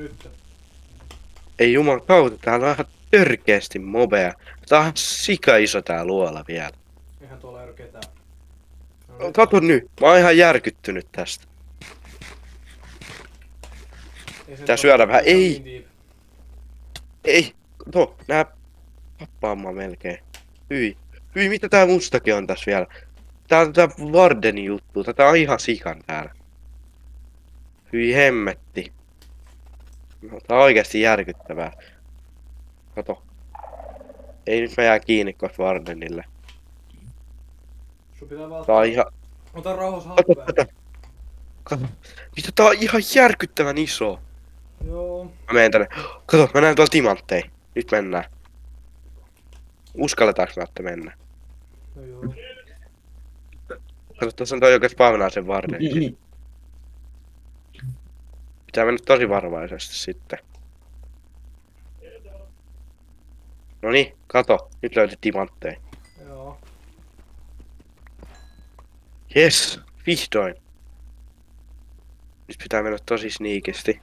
Nyt. Ei juman kautta, täällä on ihan törkeästi mobeja. Tää on ihan sika iso tää luola vielä. Eihän tuolla ei oo ketään. No, Kato nyt, mä oon ihan järkyttynyt tästä. Tää syödä vähän, ei! Niin Ei! Kato, nää tappaamaan melkein. Hyi. Hyi, mitä tää mustakin on tässä vielä? Tää on tää Wardenin juttu, tätä on ihan sikan täällä. Hyi hemmetti. No, tää on oikeesti järkyttävää. Kato. Ei nyt mä jää kiinni kohta Wardenille. sun pitää vaan Tää on ihan... ota rauhassa Kato, happea. kato. Kato. Mitä tää on ihan järkyttävän iso. Joo. Mä menen tänne. Kato, mä näen tuolla timantteja. Nyt mennään. Uskalletaanko mä, että mennä? No joo. Kato, tuossa on toi, joka spawnaa sen Warden. Pitää mennä tosi varovaisesti sitten. Noniin, kato. Nyt löytyi timantteja. Joo. Jes, vihdoin. Nyt pitää mennä tosi sniikisti.